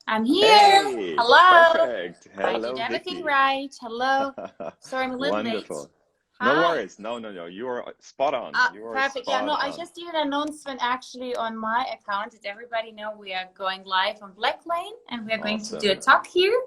I'm here. Hey, Hello. perfect. I did Hello, everything Vicky. right. Hello. Sorry, I'm a little late. Wonderful. No Hi. worries. No, no, no. You are spot on. You are Perfect. Yeah, no, spot I on. just did an announcement actually on my account. Did everybody know we are going live on Blacklane and we are going to do a Awesome. talk here?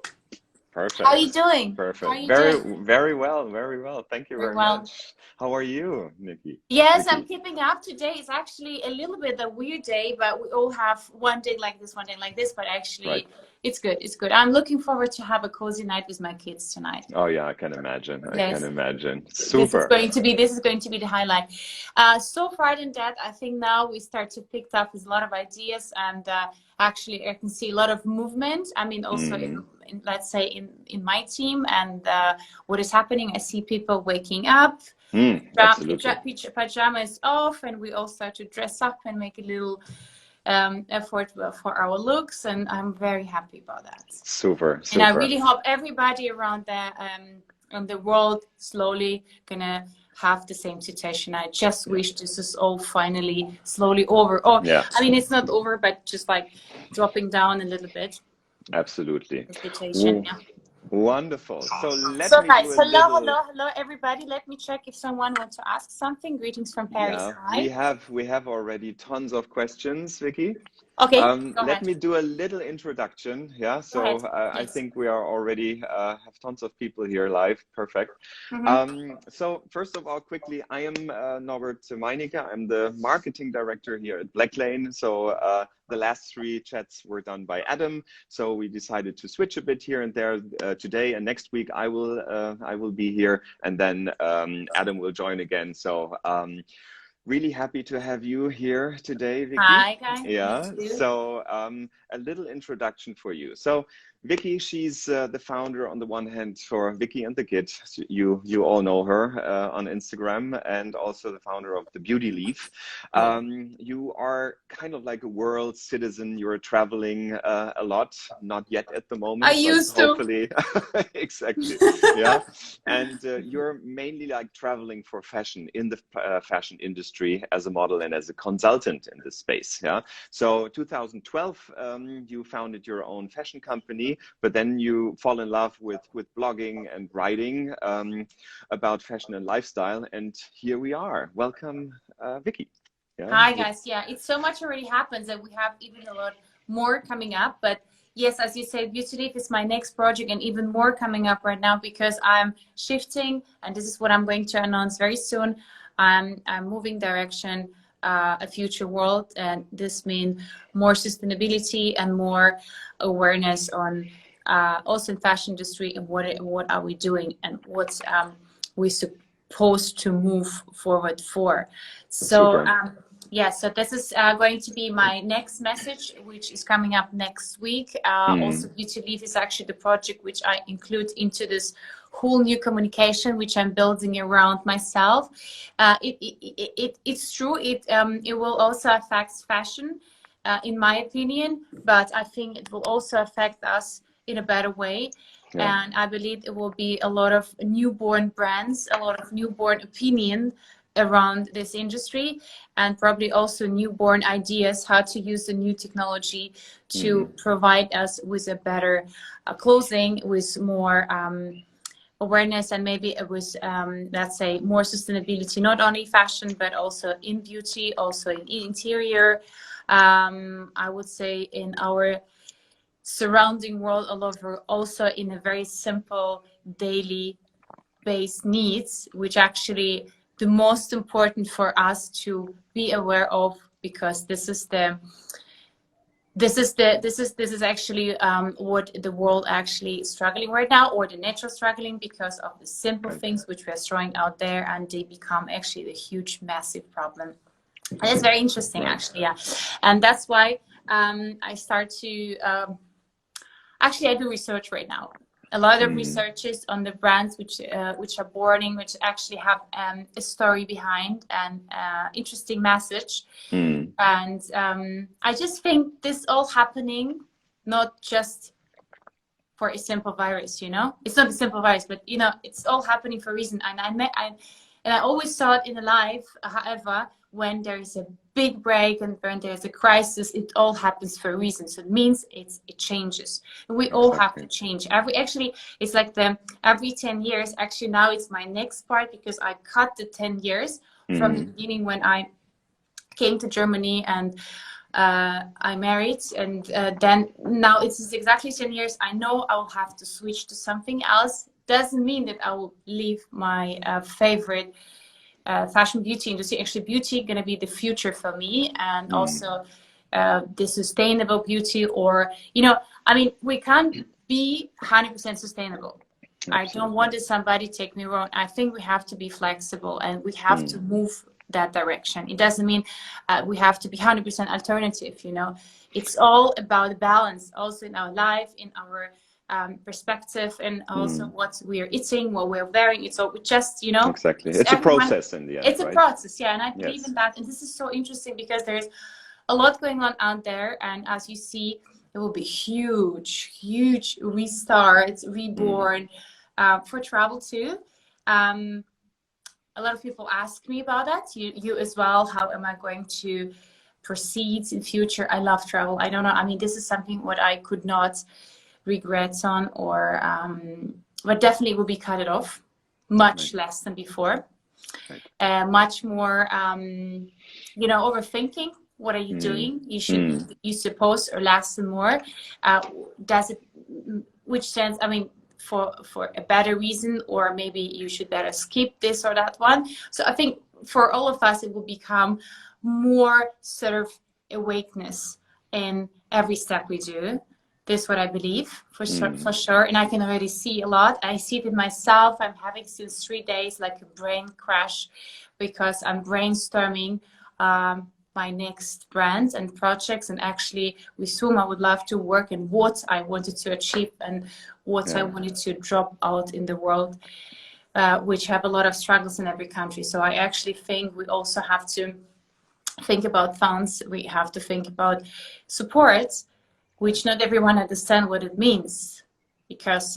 How are you Perfect. doing? How are Perfect. you doing? Very well. Very well. Thank you Very very well. much. How are you, Nikki? Yes, I'm Vicky? keeping up. Today is actually a little bit a weird day, but we all have one day like this, one day like this, but Right. actually it's good. It's good. I'm looking forward to have a cozy night with my kids tonight. Oh yeah, I can imagine. I can Yes. imagine. This is Super. going to be the highlight. So far than that, I think now we start to pick up with a lot of ideas and actually I can see a lot of movement. I mean, also Mm, in let's say in my team and what is happening. I see people waking up, absolutely. pajamas off, and we all start to dress up and make a little effort for our looks, and I'm very happy about that. Super, And I super. really hope everybody around there in the world slowly gonna have the same situation. I just Yeah. wish this is all finally slowly over. Or Yeah, I mean, it's not over, but just like dropping down a little bit. absolutely. The situation, W- yeah. Wonderful. So let So me do guys, a hello, little. hello, hello, everybody. Let me check if someone wants to ask something. Greetings from Paris. Yeah, Hi. we have already tons of questions, Vicky. Okay, go Let ahead. me do a little introduction. Yeah, Go ahead, so I please. think we are already have tons of people here live. Perfect. Mm-hmm. So first of all, quickly, I am Norbert Meinecke. I'm the marketing director here at Blacklane. So the last three chats were done by Adam. So we decided to switch a bit here and there today, and next week I will be here, and then Adam will join again. So. Really happy to have you here today, Vicky. Hi, guys. Me Yeah, too. so a little introduction for you. So Vicky, she's the founder on the one hand for Vicky and the Kid. So you all know her on Instagram, and also the founder of the Beauty Leaf. Yeah. You are kind of like a world citizen. You're traveling a lot, not yet at the I moment, but used to. hopefully, exactly. Yeah, and you're mainly like traveling for fashion in the fashion industry as a model and as a consultant in this space. Yeah. So 2012, you founded your own fashion company, but then you fall in love with blogging and writing about fashion and lifestyle. And here we are. Welcome, Vicky. Yeah. Hi guys, yeah, it's so much already happens that we have even a lot more coming up. But yes, as you said, Beauty Leaf is my next project and even more coming up right now because I'm shifting, and this is what I'm going to announce very soon. I'm moving direction, a future world, and this means more sustainability and more awareness on also in fashion industry and what are we doing and what we supposed to move forward for. So Super. yeah, so this is going to be my next message, which is coming up next week. Also, Mm, Beauty Leaf is actually the project which I include into this whole new communication, which I'm building around myself. It's true. It will also affect fashion, in my opinion, but I think it will also affect us in a better way. yeah. And I believe it will be a lot of newborn brands, a lot of newborn opinion around this industry, and probably also newborn ideas how to use the new technology to Mm, provide us with a better clothing with more awareness, and maybe it was let's say more sustainability, not only fashion but also in beauty, also in interior, I would say in our surrounding world all over, also in a very simple daily based needs, which actually the most important for us to be aware of, because this is actually what the world actually struggling right now, or the nature struggling, because of the simple right. things which we are throwing out there, and they become actually the huge massive problem. And it's very interesting Right. actually, yeah. And that's why I start to actually, I do research right now. A lot of Mm, researches on the brands which are boarding, which actually have a story behind and interesting message. mm, And I just think this all happening not just for a simple virus. It's not a simple virus, but it's all happening for a reason. And I always thought in life, however, when there is a big break and when there's a crisis, it all happens for a reason. So it means it changes. And we all have to change. Actually, it's like every 10 years, actually now it's my next part, because I cut the 10 years from the beginning when I came to Germany and I married, and then now it's exactly 10 years. I know I'll have to switch to something else. Doesn't mean that I will leave my favorite fashion beauty industry. Actually, beauty going to be the future for me, and also the sustainable beauty, or, you know, I mean, we can't be 100% sustainable. Absolutely. I don't want somebody take me wrong. I think we have to be flexible and we have to move that direction. It doesn't mean we have to be 100% alternative, you know. It's all about balance, also in our life, in our perspective, and also what we're eating, what we're wearing. It's all just, you know. Exactly. It's a process in the end. It's a process, yeah. And I believe in that. And this is so interesting because there's a lot going on out there. And as you see, there will be huge restarts, reborn for travel too. A lot of people ask me about that. You as well. How am I going to proceed in future? I love travel. I don't know. I mean, this is something what I could not regret on, or but definitely will be cut it off much less than before. Much more, you know, overthinking. What are you doing? You should, you suppose, or less and more. Does it, which sense? I mean, for a better reason, or maybe you should better skip this or that one. So I think for all of us, it will become more sort of awakeness in every step we do. This is what I believe for sure. And I can already see a lot. I see it in myself. I'm having since 3 days like a brain crash, because I'm brainstorming my next brands and projects, and actually with whom I would love to work, and what I wanted to achieve, and what I wanted to drop out in the world, which have a lot of struggles in every country. So I actually think we also have to think about funds. We have to think about support, which not everyone understands what it means, because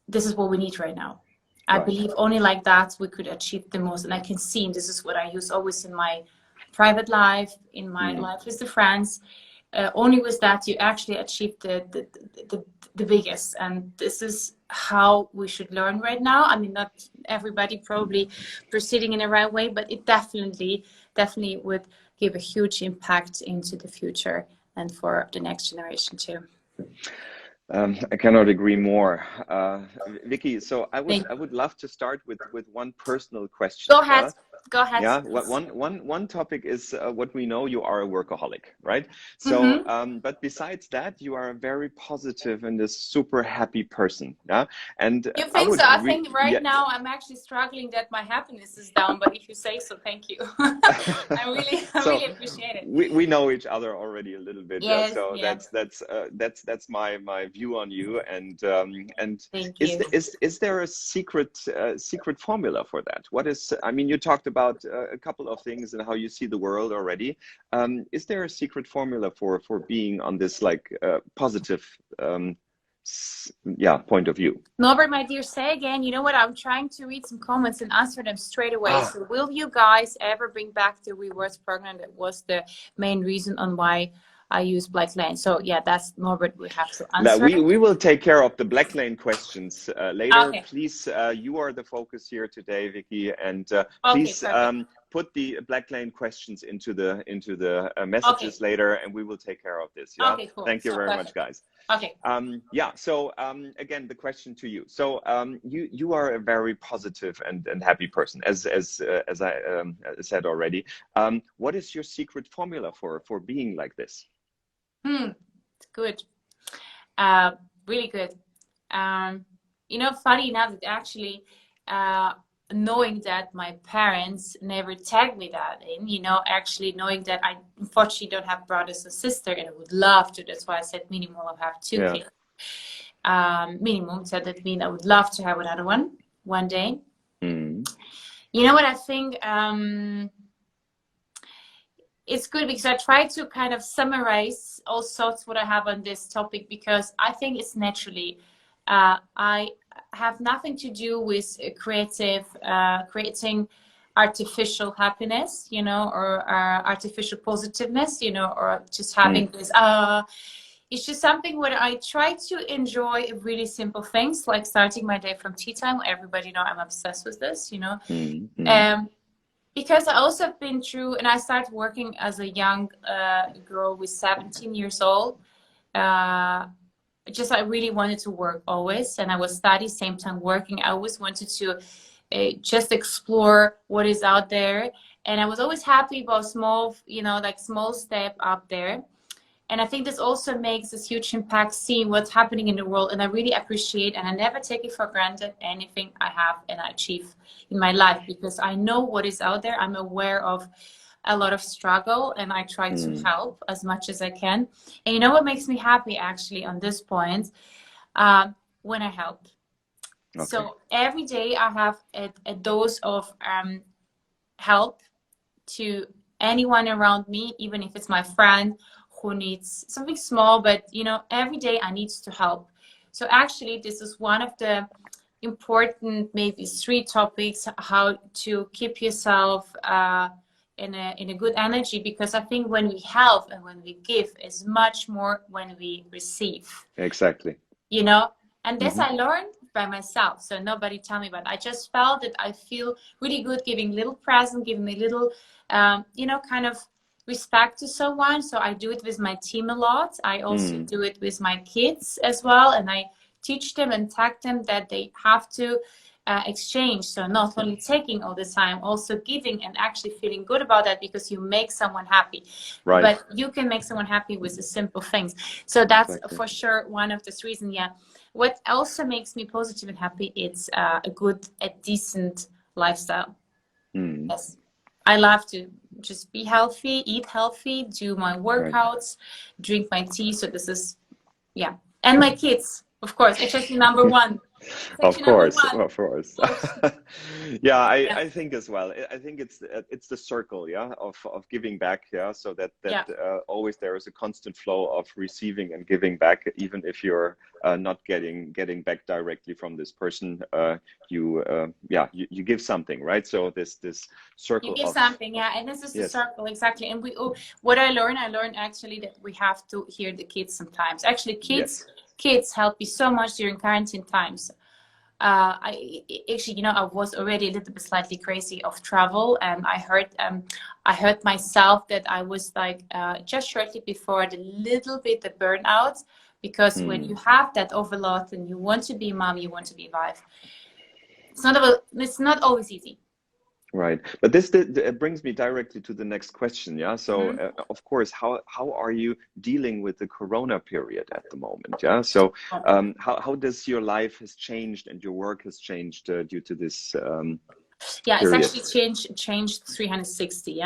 this is what we need right now. I believe only like that we could achieve the most. And I can see, and this is what I use always in my private life, in my life with the friends, only with that you actually achieve the biggest. And this is how we should learn right now. I mean, not everybody probably proceeding in the right way, but it definitely would give a huge impact into the future and for the next generation too. I cannot agree more, Vicky. So I would love to start with one personal question. Go ahead. Go ahead. Yeah. One topic is what we know. You are a workaholic, right? So, but besides that, you are a very positive and a super happy person. Yeah. And you think so? I think right now I'm actually struggling that my happiness is down. But if you say so, thank you. I really appreciate it. We know each other already a little bit. Yes, so that's my view on you. And is there a secret formula for that? What is? I mean, you talked about a couple of things and how you see the world already. Is there a secret formula for being on this like positive point of view? Norbert, my dear, say again. You know what? I'm trying to read some comments and answer them straight away. So will you guys ever bring back the rewards program? That was the main reason on why I use Blacklane. So yeah, that's Norbert. We have to answer. We will take care of the Blacklane questions later. Okay. Please, you are the focus here today, Vicky, and please put the Blacklane questions into the messages later, and we will take care of this. Yeah. Okay, cool. Thank you very much, guys. Okay. Yeah. So again, the question to you. So you are a very positive and happy person, as I said already. What is your secret formula for being like this? It's good. Really good. You know, funny enough, that actually knowing that my parents never tagged me that in, you know, actually knowing that I unfortunately don't have brothers and sisters, and I would love to. That's why I said minimum I'll have 2 kids. Minimum. So that means I would love to have another one day. You know what I think? It's good because I try to kind of summarize all sorts what I have on this topic, because I think it's naturally. I have nothing to do with creating artificial happiness, you know, or artificial positiveness, you know, or just having this. It's just something where I try to enjoy really simple things, like starting my day from tea time. Everybody know I'm obsessed with this, you know. Because I also have been through, and I started working as a young girl with 17 years old. Just I really wanted to work always, and I was studying same time working. I always wanted to just explore what is out there, and I was always happy about small, you know, like small step up there. And I think this also makes this huge impact, seeing what's happening in the world. And I really appreciate, and I never take it for granted, anything I have and I achieve in my life, because I know what is out there. I'm aware of a lot of struggle, and I try to help as much as I can. And you know what makes me happy actually on this point? When I help. Okay. So every day I have a dose of help to anyone around me, even if it's my friend who needs something small, but you know, every day I need to help. So actually this is one of the important, maybe 3 topics, how to keep yourself in a good energy, because I think when we help and when we give is much more when we receive. Exactly. You know, and this I learned by myself, so nobody tell me, but I just felt that I feel really good giving little present, giving a little you know, kind of respect to someone. So I do it with my team a lot. I also do it with my kids as well, and I teach them and tag them that they have to exchange. So not only taking all the time, also giving, and actually feeling good about that, because you make someone happy. Right. But you can make someone happy with the simple things. So that's for sure one of the reasons. Yeah. What also makes me positive and happy, it's a decent lifestyle. Yes. I love to just be healthy, eat healthy, do my workouts, drink my tea. So this is, yeah. And my kids, of course, it's just number one. Of course. Yeah, I think as well. I think it's the circle, of giving back, so that always there is a constant flow of receiving and giving back, even if you're not getting back directly from this person. You give something, right? So this circle. You give something, and this is the circle, exactly. And what I learned actually that we have to hear the kids sometimes. Actually, kids help me so much during quarantine times. I actually, you know, I was already a little bit slightly crazy of travel, and I heard myself that I was like just shortly before the little bit the burnout, because when you have that overload and you want to be mom, you want to be wife, it's not always easy. Right, but this brings me directly to the next question. So of course, how are you dealing with the Corona period at the moment? So how does your life has changed and your work has changed due to this period? It's actually changed 360.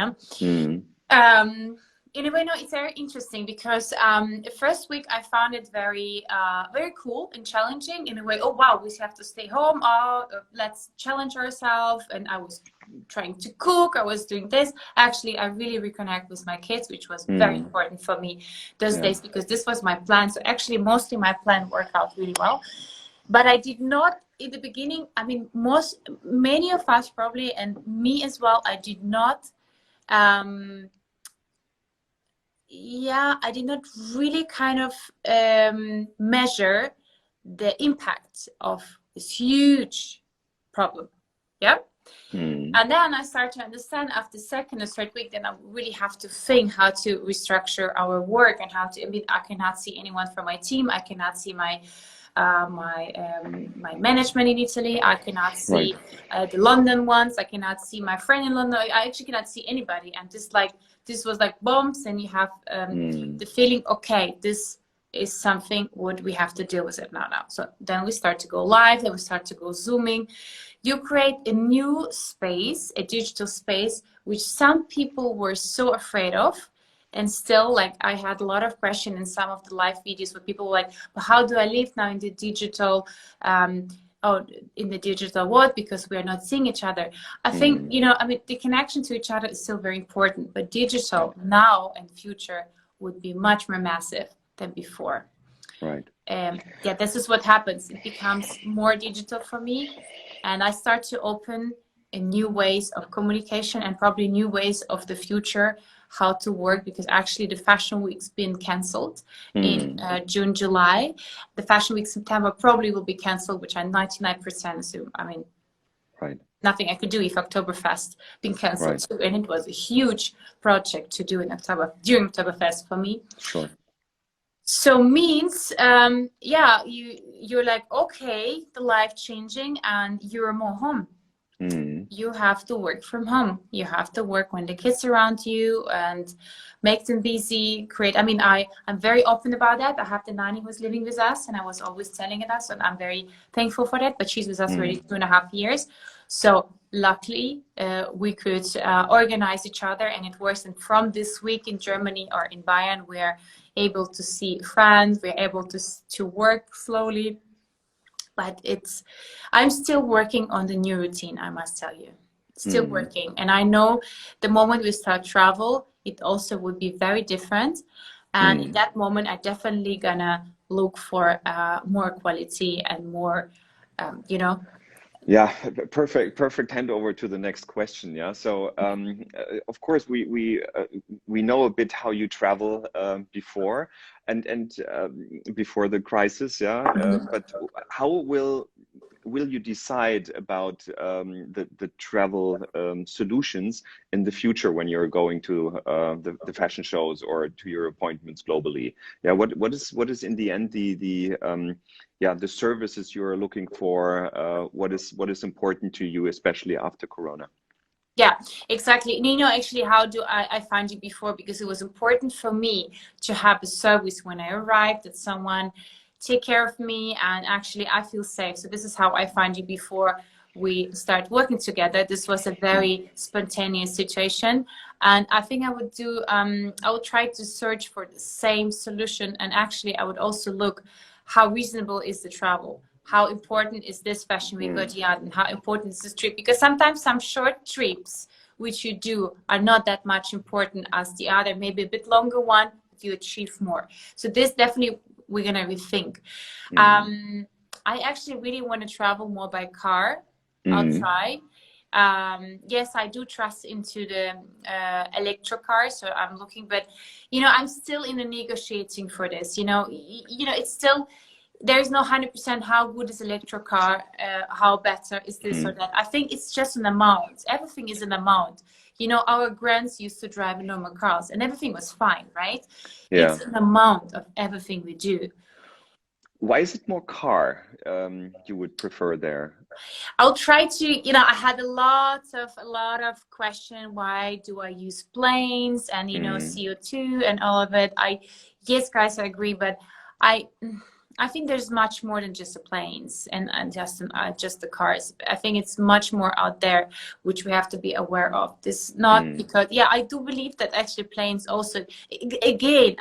In a way, no, it's very interesting, because the first week I found it very cool and challenging in a way. Oh wow, we have to stay home. Let's challenge ourselves. And I was trying to cook. I was doing this. Actually, I really reconnect with my kids, which was very important for me those days, because this was my plan. So actually, mostly my plan worked out really well. But I did not in the beginning. I mean, many of us probably, and me as well, I did not. I did not really kind of measure the impact of this huge problem. And then I started to understand after second or third week, then I really have to think how to restructure our work, and how to, I mean, I cannot see anyone from my team. I cannot see my management in Italy. I cannot see the London ones. I cannot see my friend in London. I actually cannot see anybody. And this was like bombs, and you have the feeling, okay, this is something what we have to deal with it now. So then we start to go live, then we start to go Zooming. You create a new space, a digital space, which some people were so afraid of. And still, like, I had a lot of questions in some of the live videos where people were like, but how do I live now in the digital world, because we are not seeing each other? I think, you know, I mean, the connection to each other is still very important, but digital now and future would be much more massive than before. Right. This is what happens. It becomes more digital for me, and I start to open new ways of communication and probably new ways of the future, how to work, because actually the Fashion Week's been cancelled in June, July. The Fashion Week September probably will be cancelled, which I 99% assume. I mean, right. Nothing I could do if Oktoberfest been cancelled Right. too, and it was a huge project to do in October during Oktoberfest for me. Sure. So means, yeah, you're like, okay, the life changing, and you're more home. You have to work from home. You have to work when the kids are around you and make them busy, create. I mean, I'm very open about that. I have the nanny who's living with us, and I was always telling it us, and I'm very thankful for that. But she's with us already 2.5 years. So luckily, we could organize each other, and it works. And from this week in Germany or in Bayern, we're able to see friends. We're able to work slowly. But I'm still working on the new routine, I must tell you. Still working. And I know the moment we start travel, it also would be very different. And in that moment, I definitely gonna look for more quality and more, you know. Yeah, perfect handover to the next question. Yeah, so of course we know a bit how you travel before and before the crisis. Yeah, but how will you decide about the travel solutions in the future when you're going to the fashion shows or to your appointments globally? Yeah, what is in the end the services you're looking for? What is important to you, especially after Corona? Yeah, exactly. And actually, how do I find you before? Because it was important for me to have a service when I arrived, that someone take care of me, and actually I feel safe. So this is how I find you before we start working together. This was a very spontaneous situation, and I think I would try to search for the same solution. And actually, I would also look how reasonable is the travel. How important is this fashion week or and how important is this trip? Because sometimes some short trips which you do are not that much important as the other, maybe a bit longer one, but you achieve more. So this definitely we're gonna rethink. I actually really want to travel more by car. I'll try. Yes, I do trust into the electric car, so I'm looking, but I'm still in the negotiating for this. It's still. There is no 100% how good is electric car, how better is this or that. I think it's just an amount. Everything is an amount. Our grands used to drive normal cars and everything was fine, right? Yeah. It's an amount of everything we do. Why is it more car you would prefer there? I'll try to, I had a lot of question. Why do I use planes and, CO2 and all of it? Yes, guys, I agree, but I think there's much more than just the planes and just the cars. I think it's much more out there, which we have to be aware of. This not because, I do believe that actually planes also, again,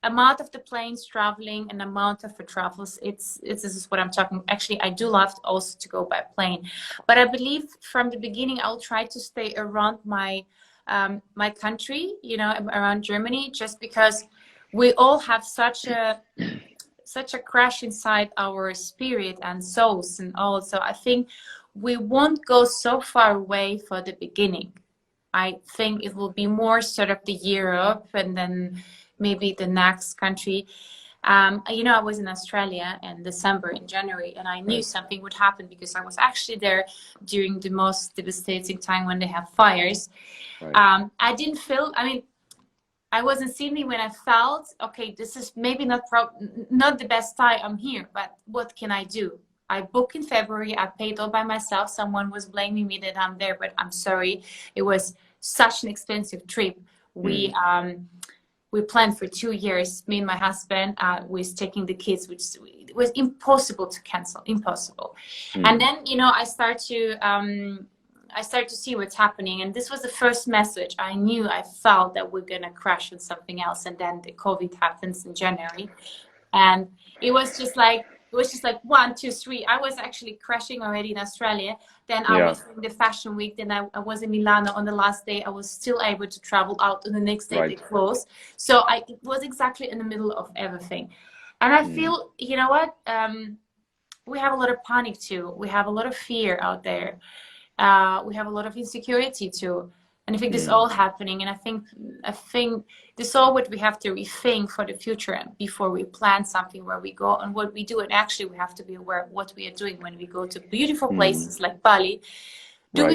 amount of the planes traveling and amount of the travels. This is what I'm talking. Actually, I do love also to go by plane, but I believe from the beginning I'll try to stay around my country, around Germany, just because we all have such a crash inside our spirit and souls and all. So I think we won't go so far away for the beginning. I think it will be more sort of the Europe and then maybe the next country. I was in Australia in December, in January, and I knew something would happen because I was actually there during the most devastating time when they have fires. I didn't feel, I was in Sydney when I felt, okay, this is maybe not the best time I'm here, but what can I do? I booked in February, I paid all by myself. Someone was blaming me that I'm there, but I'm sorry. It was such an expensive trip. We planned for 2 years, me and my husband, was taking the kids, which was impossible to cancel, impossible. And then, I start to see what's happening. And this was the first message. I felt that we're going to crash on something else. And then the COVID happens in January. And it was just like 1, 2, 3. I was actually crashing already in Australia. Then I was in the fashion week. Then I was in Milano on the last day. I was still able to travel out. And the next day they closed. So it was exactly in the middle of everything. And I feel, you know what? we have a lot of panic too. We have a lot of fear out there. We have a lot of insecurity too. And I think this all happening. And I think this all what we have to rethink for the future before we plan something where we go and what we do. And actually we have to be aware of what we are doing when we go to beautiful places like Bali. Do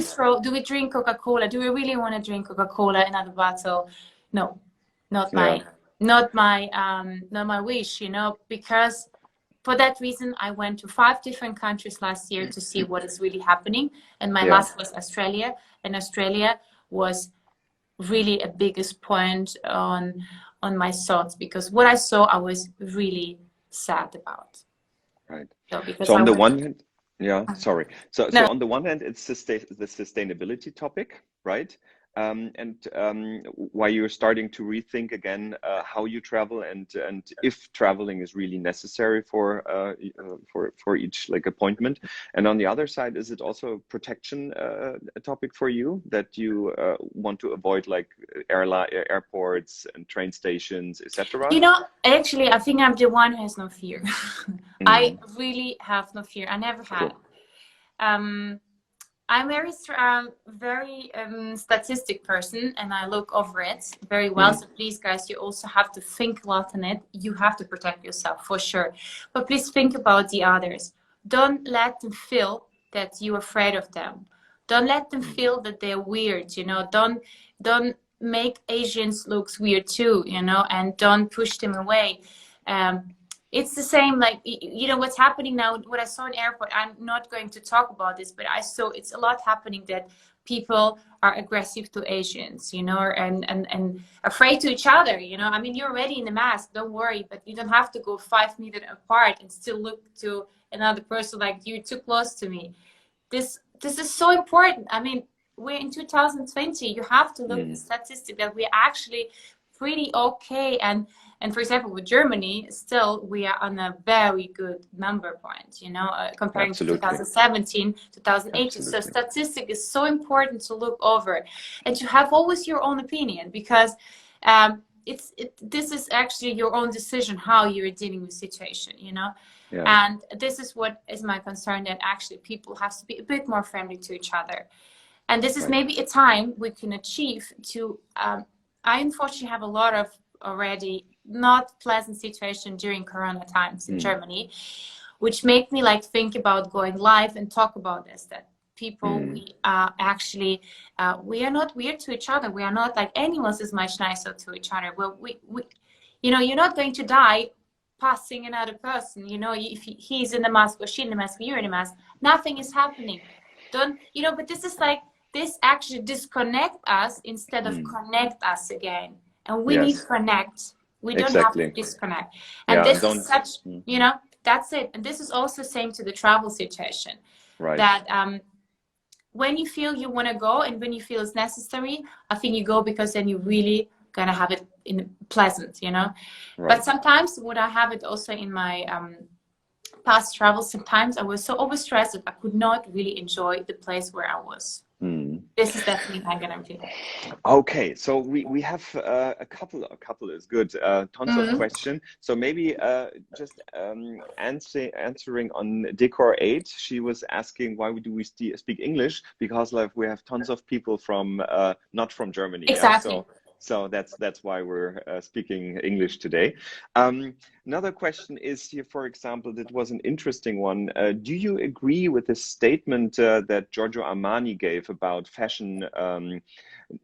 we drink Coca-Cola? Do we really want to drink Coca-Cola, another bottle? No, not my wish, you know, because for that reason, I went to 5 different countries last year to see what is really happening. And my last was Australia. And Australia was really a biggest point on my thoughts, because what I saw, I was really sad about. Right. So, because so on the one hand, sorry. So No. on the one hand, it's the sustainability topic, right? And why you're starting to rethink again how you travel and if traveling is really necessary for each like appointment. And on the other side, is it also a protection a topic for you, that you want to avoid like airports and train stations, etc.? You know, actually, I think I'm the one who has no fear. I really have no fear. I never had. I'm very statistic person, and I look over it very well. So please, guys, you also have to think a lot on it. You have to protect yourself for sure, but please think about the others. Don't let them feel that you're afraid of them. Don't let them feel that they're weird. You know, don't make Asians look weird too. You know, and don't push them away. It's the same, like, you know, what's happening now, what I saw in airport, I'm not going to talk about this, but I saw it's a lot happening that people are aggressive to Asians, you know, and afraid to each other, you know. I mean, you're already in the mask, don't worry, but you don't have to go 5 meters apart and still look to another person like you're too close to me. This is so important. I mean, we're in 2020. You have to look at the statistic that we're actually pretty okay, and for example with Germany, still we are on a very good number point, you know, comparing to 2017, 2018. So statistic is so important to look over and to have always your own opinion, because this is actually your own decision how you're dealing with the situation, you know. And this is what is my concern, that actually people have to be a bit more friendly to each other. And this is maybe a time we can achieve to I unfortunately have a lot of already not pleasant situation during Corona times in Germany, which make me like think about going live and talk about this, that people, we are actually, we are not weird to each other. We are not like animals is much nicer to each other. Well, we you know, you're not going to die passing another person, you know, if he's in the mask or she in the mask, you're in the mask, nothing is happening. Don't, you know, but this is like, this actually disconnect us instead of connect us again. And we need to connect. We don't have to disconnect. And this is such, you know, that's it. And this is also same to the travel situation. That when you feel you want to go and when you feel it's necessary, I think you go because then you really gonna have it in pleasant, you know. But sometimes what I have it also in my past travels, sometimes I was so overstressed that I could not really enjoy the place where I was. This is definitely my guarantee. Okay, so we have a couple is good, tons of questions. So maybe just answering on Decor 8, she was asking why do we speak English, because like we have tons of people from not from Germany. Exactly. So that's why we're speaking English today. Another question is here, for example, that was an interesting one. Do you agree with the statement that Giorgio Armani gave about fashion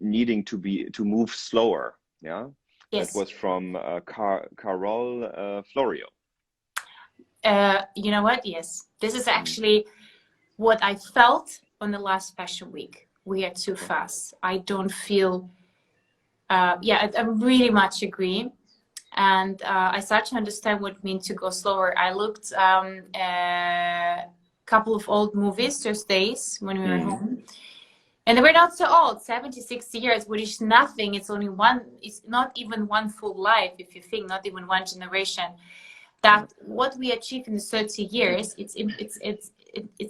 needing to move slower? Yeah, that was from Carol Florio. You know what? Yes, this is actually what I felt on the last fashion week. We are too fast. I don't feel. I really much agree. And I start to understand what it means to go slower. I looked a couple of old movies those days when we were home. And they were not so old, 70, 60 years, which is nothing. It's only one, it's not even one full life, if you think, not even one generation. That what we achieve in the 30 years, it's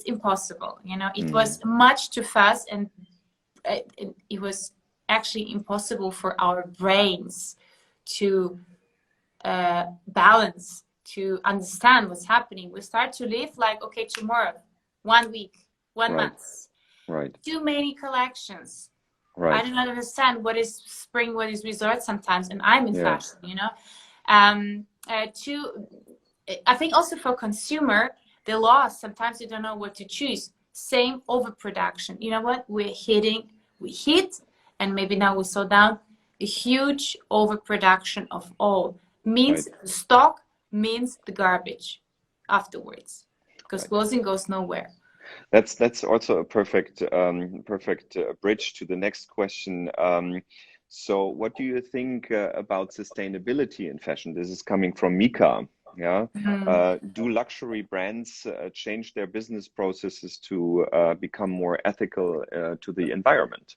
impossible. You know, it was much too fast, and it was actually impossible for our brains to balance, to understand what's happening. We start to live like, okay, tomorrow, 1 week, 1 month, too many collections. I do not understand what is spring, what is resort sometimes, and I'm in fashion, you know. I think also for consumer, the loss, sometimes you don't know what to choose. Same overproduction. You know what? We hit, and maybe now we slow down, a huge overproduction of all. Means stock means the garbage afterwards, because clothing goes nowhere. That's also a perfect bridge to the next question. So what do you think about sustainability in fashion? This is coming from Mika. Yeah. Do luxury brands change their business processes to become more ethical to the environment?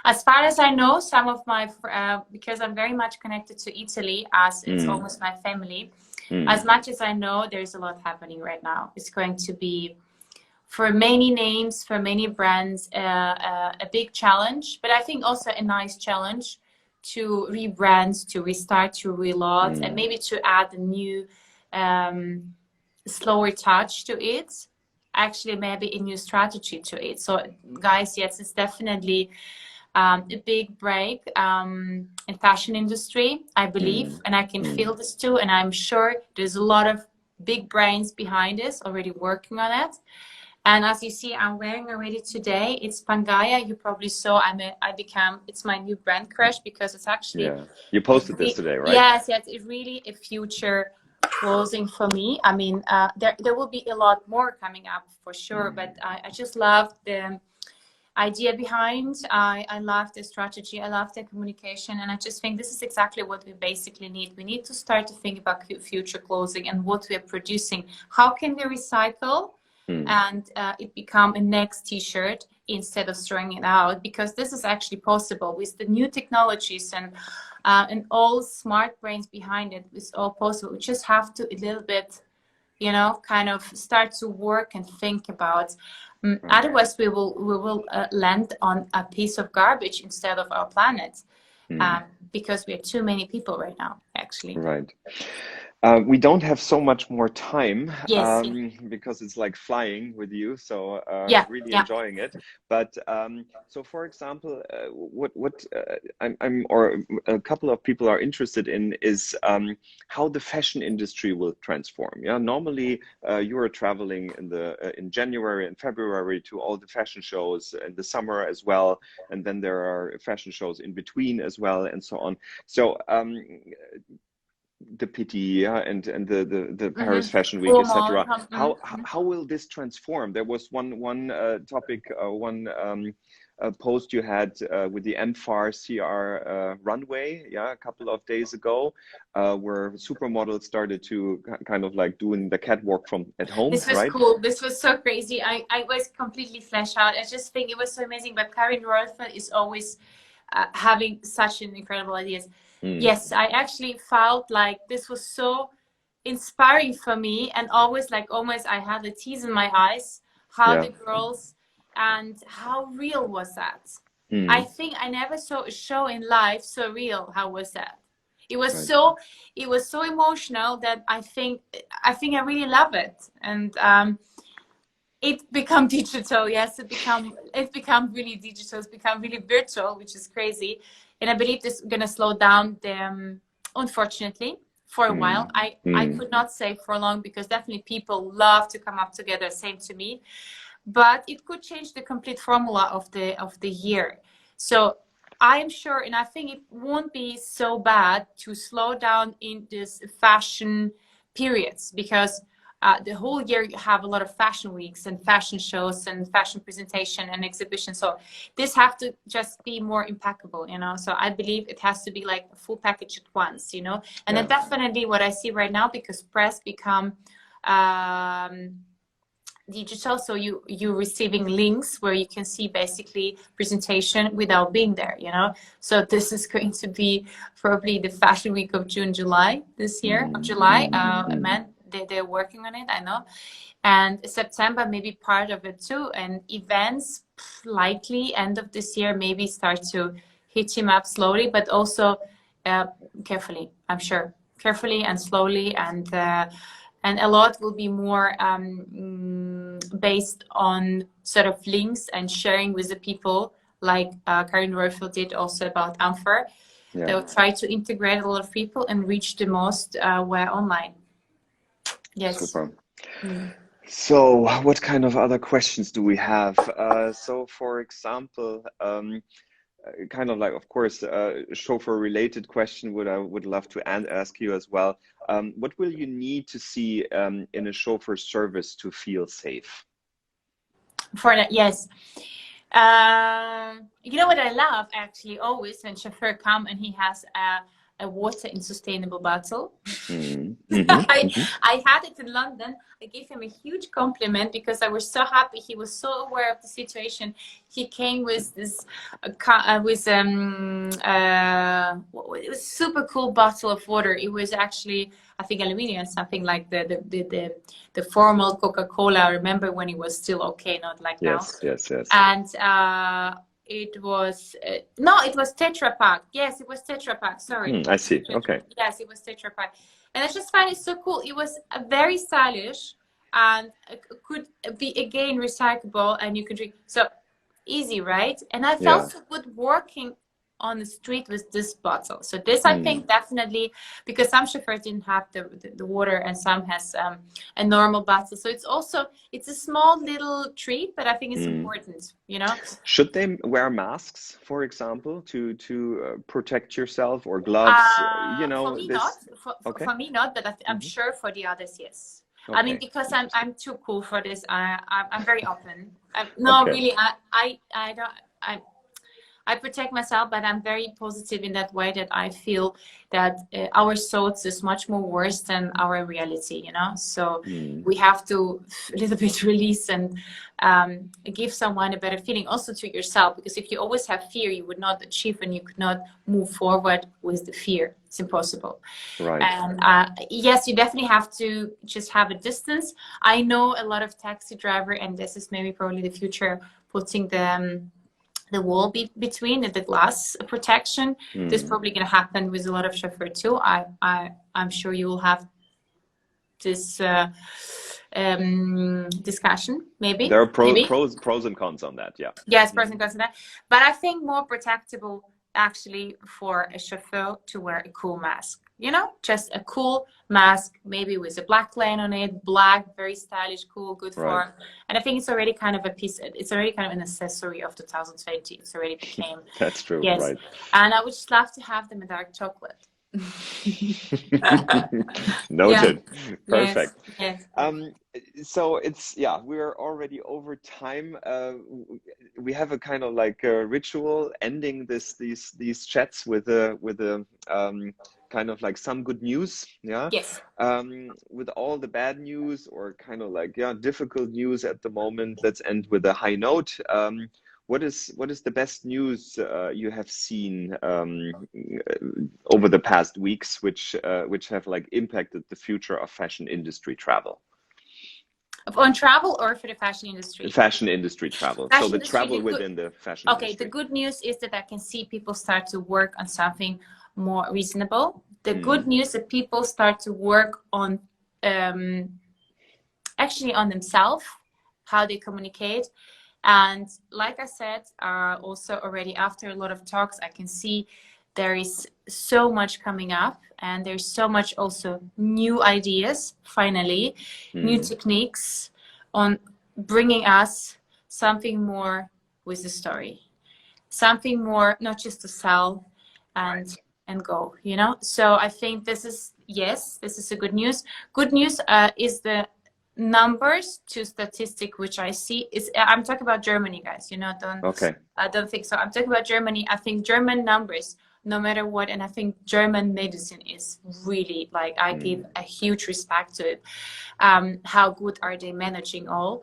As far as I know, some of my, because I'm very much connected to Italy, as it's almost my family, as much as I know, there's a lot happening right now. It's going to be, for many names, for many brands, a big challenge, but I think also a nice challenge to rebrand, to restart, to relaunch, and maybe to add a new, slower touch to it. Actually, maybe a new strategy to it. So, guys, yes, it's definitely a big break in fashion industry, I believe, and I can feel this too. And I'm sure there's a lot of big brains behind this already working on it. And as you see, I'm wearing already today. It's Pangaya. You probably saw. It's my new brand crush, because it's actually. Yeah. You posted this today, right? Yes. It's really a future clothing for me. I mean, there will be a lot more coming up for sure. But I just love the idea behind. I love the strategy. I love the communication, and I just think this is exactly what we basically need. We need to start to think about future clothing and what we are producing. How can we recycle? And it become a next t-shirt instead of throwing it out, because this is actually possible with the new technologies and all smart brains behind it. It's all possible. We just have to a little bit, you know, kind of start to work and think about. Otherwise, we will land on a piece of garbage instead of our planet, because we are too many people right now, actually. Right. We don't have so much more time, because it's like flying with you, so really enjoying it. But so, for example, what or a couple of people are interested in is how the fashion industry will transform. Yeah, normally you are traveling in January and February to all the fashion shows, in the summer as well, and then there are fashion shows in between as well, and so on. So the PT and the Paris Fashion Week, etc. How will this transform? There was one topic, post you had with the MFAR CR runway, a couple of days ago, where supermodels started to kind of like doing the catwalk from at home. This was cool. This was so crazy. I was completely fleshed out. I just think it was so amazing. But Karin Rolfe is always having such an incredible ideas. Yes, I actually felt like this was so inspiring for me, and always like almost I had the tears in my eyes, how the girls, and how real was that? I think I never saw a show in life so real. How was that? It was so emotional that I think I really love it. And it become digital. Yes, it become really digital. It's become really virtual, which is crazy. And I believe this is going to slow down them, unfortunately, for a while. I could not say for long, because definitely people love to come up together, same to me. But it could change the complete formula of the year. So I'm sure, and I think it won't be so bad to slow down in this fashion periods, because the whole year you have a lot of fashion weeks and fashion shows and fashion presentation and exhibition. So this have to just be more impeccable, you know. So I believe it has to be like a full package at once, you know. And then definitely what I see right now, because press become digital, so you're receiving links where you can see basically presentation without being there, you know. So this is going to be probably the fashion week of July this year, of July. They're working on it, I know. And September, maybe part of it too. And events, likely end of this year, maybe start to hit him up slowly, but also carefully, I'm sure. carefully and slowly, and a lot will be more based on sort of links and sharing with the people, like Karin Royfield did also about Amfer. Yeah. They'll try to integrate a lot of people and reach the most where online. Yes. Super. So what kind of other questions do we have? So for example, kind of like, of course, chauffeur related question I would love to ask you as well. What will you need to see in a chauffeur service to feel safe? For that, yes. You know what I love actually always when chauffeur come and he has a water in sustainable bottle. I had it in London. I gave him a huge compliment because I was so happy. He was so aware of the situation. He came with this it was a super cool bottle of water. It was actually, I think, aluminium, something like the formal Coca-Cola. I remember when it was still okay, not like now. Yes. And it was no, it was Tetra Pak. Yes, it was Tetra Pak. Sorry. I see. Okay. Yes, it was Tetra Pak. And I just find it so cool. It was very stylish and could be again recyclable, and you could drink. So easy, right? And I felt so good working on the street with this bottle. So this, I think, definitely, because some chauffeurs didn't have the water and some has a normal bottle. So it's a small little treat, but I think it's important, you know. Should they wear masks, for example, to protect yourself, or gloves? You know, for me not. For me not, but I'm sure for the others, yes. Okay. I mean, because I'm too cool for this. I'm very open. Really, I protect myself, but I'm very positive in that way, that I feel that our thoughts is much more worse than our reality, you know. So we have to a little bit release and give someone a better feeling, also to yourself, because if you always have fear, you would not achieve and you could not move forward with the fear. It's impossible. Right. And yes, you definitely have to just have a distance. I know a lot of taxi driver, and this is maybe probably the future, putting the wall between the glass protection. This is probably going to happen with a lot of chauffeur too. I'm sure you will have this discussion. Maybe there are pros and cons on that. Yeah. Yes, pros and cons on that. But I think more protectable actually for a chauffeur to wear a cool mask. You know, just a cool mask, maybe with a Blacklane on it, black, very stylish, cool, good form. And I think it's already kind of a piece. It's already kind of an accessory of 2020. It's already became. That's true. Yes. Right. And I would just love to have them in dark chocolate. Noted. Yeah. Perfect. Yes. So it's, we're already over time. We have a kind of like a ritual ending these chats with a kind of like some good news. Yeah. Yes. With all the bad news or kind of like difficult news at the moment, let's end with a high note. What is the best news you have seen over the past weeks, which have like impacted the future of fashion industry travel? On travel or for the fashion industry? Fashion industry travel. So the travel within the fashion industry. Okay, the good news is that I can see people start to work on something more reasonable. The good news that people start to work on actually on themselves, how they communicate. And like I said, also already after a lot of talks, I can see there is so much coming up, and there's so much also new ideas, finally, new techniques on bringing us something more with the story, something more, not just to sell and go, you know. So I think this is, yes, this is a good news. Good news is the numbers to statistic, which I see is, I'm talking about Germany, guys, you know, I don't think so. I'm talking about Germany. I think German numbers, no matter what, and I think German medicine is really, like, I give a huge respect to it. How good are they managing all?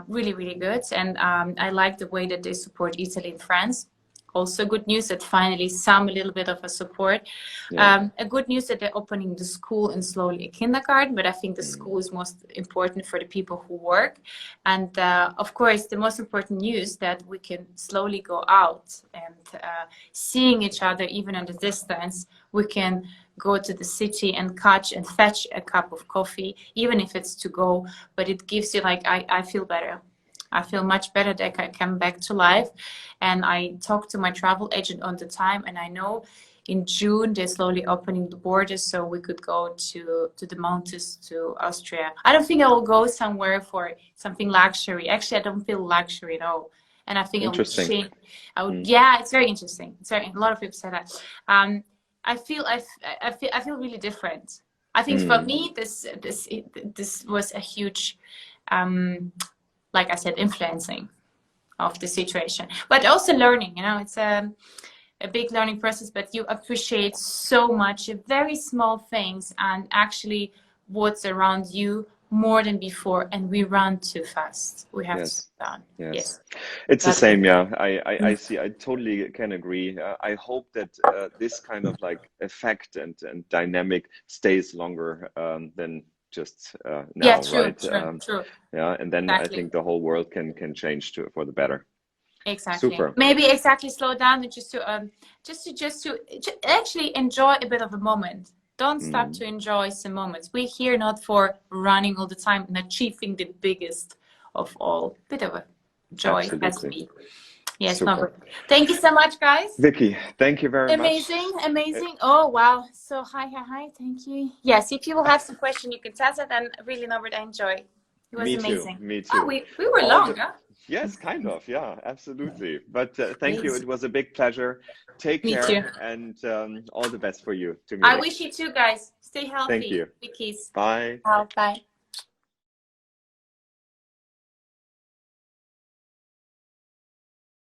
Really, really good. And I like the way that they support Italy and France. Also good news that finally a little bit of a support. A good news that they're opening the school and slowly a kindergarten, but I think the school is most important for the people who work. And of course, the most important news that we can slowly go out and seeing each other even on the distance we can go to the city and catch and fetch a cup of coffee, even if it's to go, but it gives you like, I feel better. I feel much better that I come back to life. And I talk to my travel agent on the time, and I know in June they're slowly opening the borders, so we could go to the mountains, to Austria. I don't think I will go somewhere for something luxury. Actually, I don't feel luxury at all. And I think I would Interesting. change. Yeah, it's very interesting. It's very, a lot of people say that. I feel really different. I think for me, this was a huge, like I said, influencing of the situation, but also learning. You know, it's a big learning process. But you appreciate so much very small things and actually what's around you more than before, and we run too fast. We have to slow down. Yes. It's the same. Yeah, I see. I totally can agree. I hope that this kind of like effect and dynamic stays longer than just now, yeah, true, right? True. Yeah, and then Exactly. I think the whole world can change for the better. Exactly. Super. Maybe exactly slow down and just to actually enjoy a bit of a moment. Don't stop to enjoy some moments. We're here not for running all the time and achieving the biggest of all. Bit of a joy has to be. Yes, no. Thank you so much, guys. Vicky, thank you very much. Amazing. Oh, wow. So hi. Thank you. Yes, if you will have some question, you can tell us. And really, Norbert, I enjoy. It was amazing. Me too. Oh, we were long, huh? Yes, kind of. Yeah, absolutely. But thank you. It was a big pleasure. Take care. Too. And all the best for you. I wish you too, guys. Stay healthy. Thank you. Big kiss. Bye. Bye.